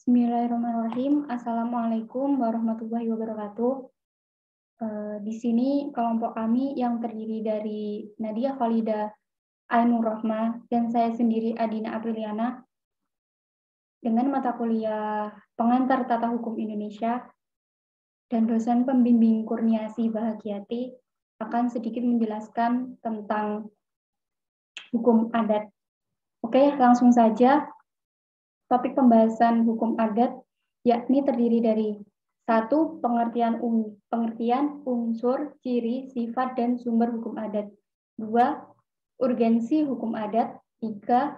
Bismillahirrahmanirrahim. Assalamualaikum warahmatullahi wabarakatuh. Di sini kelompok kami yang terdiri dari Nadia Khalidah Ainur Rohmah dan saya sendiri Adina Apriliana dengan mata kuliah Pengantar Tata Hukum Indonesia dan dosen pembimbing Kurniasi Bahagiati akan sedikit menjelaskan tentang hukum adat. Oke, langsung saja. Topik pembahasan hukum adat yakni terdiri dari 1. Pengertian unsur, ciri, sifat, dan sumber hukum adat. 2. Urgensi hukum adat. 3.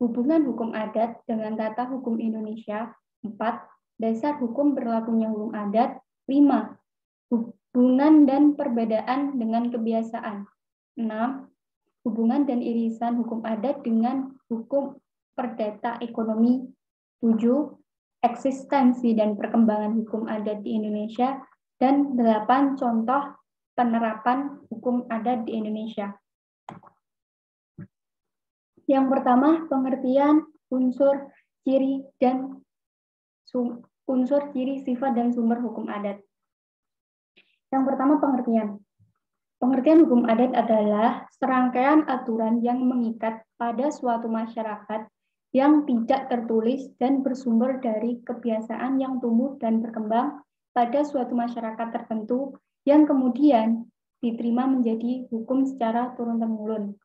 Hubungan hukum adat dengan tata hukum Indonesia. 4. Dasar hukum berlakunya hukum adat. 5. Hubungan dan perbedaan dengan kebiasaan. 6. Hubungan dan irisan hukum adat dengan hukum perdata ekonomi. 7. Eksistensi dan perkembangan hukum adat di Indonesia. Dan 8. Contoh penerapan hukum adat di Indonesia. Yang pertama, pengertian unsur, ciri, sifat, dan sumber hukum adat. Yang pertama, pengertian. Pengertian hukum adat adalah serangkaian aturan yang mengikat pada suatu masyarakat yang tidak tertulis dan bersumber dari kebiasaan yang tumbuh dan berkembang pada suatu masyarakat tertentu yang kemudian diterima menjadi hukum secara turun-temurun.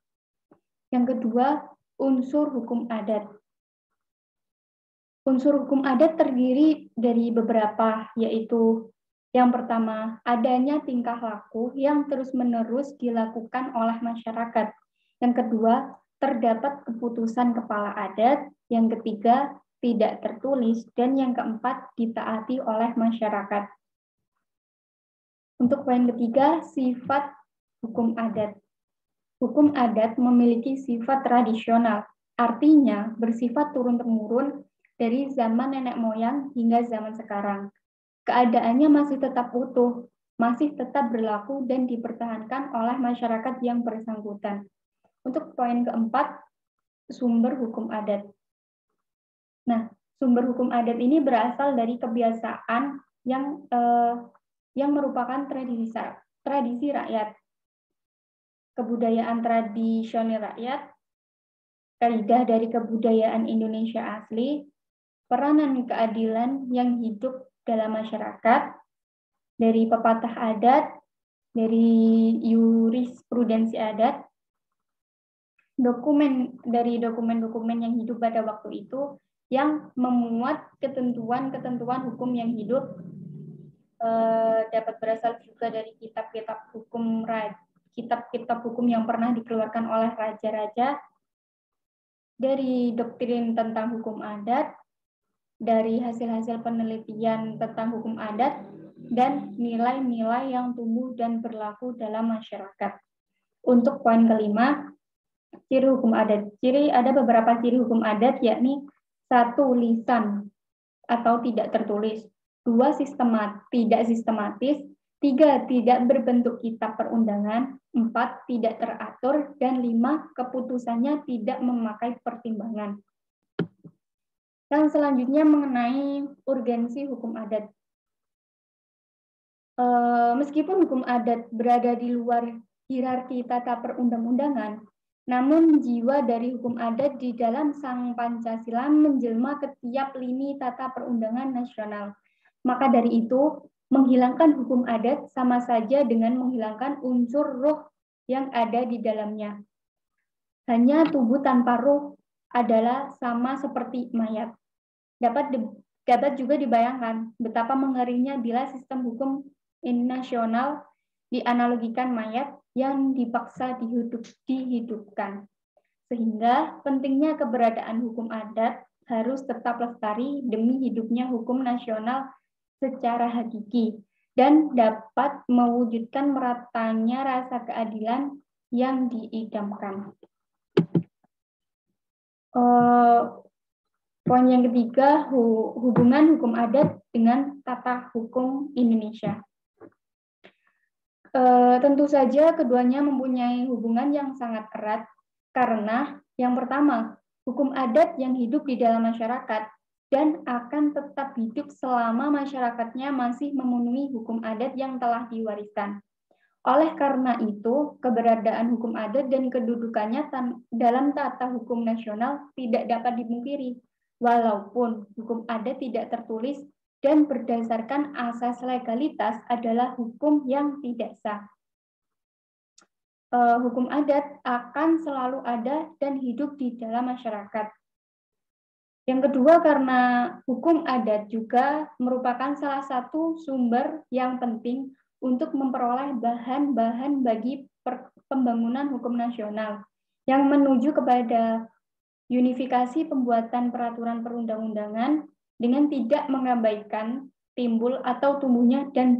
Yang kedua, unsur hukum adat. Unsur hukum adat terdiri dari beberapa, yaitu yang pertama, adanya tingkah laku yang terus-menerus dilakukan oleh masyarakat. Yang kedua, terdapat keputusan kepala adat. Yang ketiga, tidak tertulis. Dan yang keempat, ditaati oleh masyarakat. Untuk poin ketiga, sifat hukum adat. Hukum adat memiliki sifat tradisional, artinya bersifat turun-temurun dari zaman nenek moyang hingga zaman sekarang. Keadaannya masih tetap utuh, masih tetap berlaku dan dipertahankan oleh masyarakat yang bersangkutan. Untuk poin keempat, sumber hukum adat. Nah, sumber hukum adat ini berasal dari kebiasaan yang merupakan tradisi rakyat, kebudayaan tradisional rakyat, kaidah dari kebudayaan Indonesia asli, peranan keadilan yang hidup dalam masyarakat, dari pepatah adat, dari jurisprudensi adat, dokumen-dokumen yang hidup pada waktu itu yang memuat ketentuan-ketentuan hukum yang hidup, dapat berasal juga dari kitab-kitab hukum yang pernah dikeluarkan oleh raja-raja, dari doktrin tentang hukum adat, dari hasil-hasil penelitian tentang hukum adat, dan nilai-nilai yang tumbuh dan berlaku dalam masyarakat. Untuk poin kelima, ciri hukum adat. Ada beberapa ciri hukum adat, yakni 1. Lisan atau tidak tertulis. 2. Tidak sistematis. 3. Tidak berbentuk kitab perundangan. 4. Tidak teratur. Dan 5. Keputusannya tidak memakai pertimbangan. Dan selanjutnya mengenai urgensi hukum adat. Meskipun hukum adat berada di luar hierarki tata perundang-undangan, namun jiwa dari hukum adat di dalam Sang Pancasila menjelma ke tiap lini tata perundangan nasional. Maka dari itu, menghilangkan hukum adat sama saja dengan menghilangkan unsur ruh yang ada di dalamnya. Hanya tubuh tanpa ruh adalah sama seperti mayat. Dapat juga dibayangkan betapa mengerinya bila sistem hukum nasional dianalogikan mayat yang dipaksa dihidupkan. Sehingga pentingnya keberadaan hukum adat harus tetap lestari demi hidupnya hukum nasional secara hakiki dan dapat mewujudkan meratanya rasa keadilan yang diidamkan. Poin yang ketiga, hubungan hukum adat dengan tata hukum Indonesia. Tentu saja keduanya mempunyai hubungan yang sangat erat karena yang pertama, hukum adat yang hidup di dalam masyarakat dan akan tetap hidup selama masyarakatnya masih memenuhi hukum adat yang telah diwariskan. Oleh karena itu, keberadaan hukum adat dan kedudukannya dalam tata hukum nasional tidak dapat dipungkiri, walaupun hukum adat tidak tertulis dan berdasarkan asas legalitas adalah hukum yang tidak sah. Hukum adat akan selalu ada dan hidup di dalam masyarakat. Yang kedua, karena hukum adat juga merupakan salah satu sumber yang penting untuk memperoleh bahan-bahan bagi pembangunan hukum nasional yang menuju kepada unifikasi pembuatan peraturan perundang-undangan dengan tidak mengabaikan timbul atau tumbuhnya dan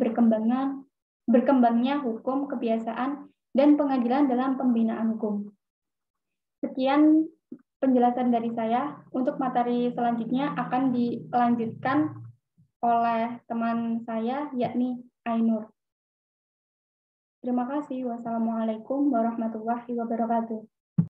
berkembangnya hukum, kebiasaan, dan pengadilan dalam pembinaan hukum. Sekian penjelasan dari saya. Untuk materi selanjutnya akan dilanjutkan oleh teman saya, yakni Ainur. Terima kasih. Wassalamualaikum warahmatullahi wabarakatuh.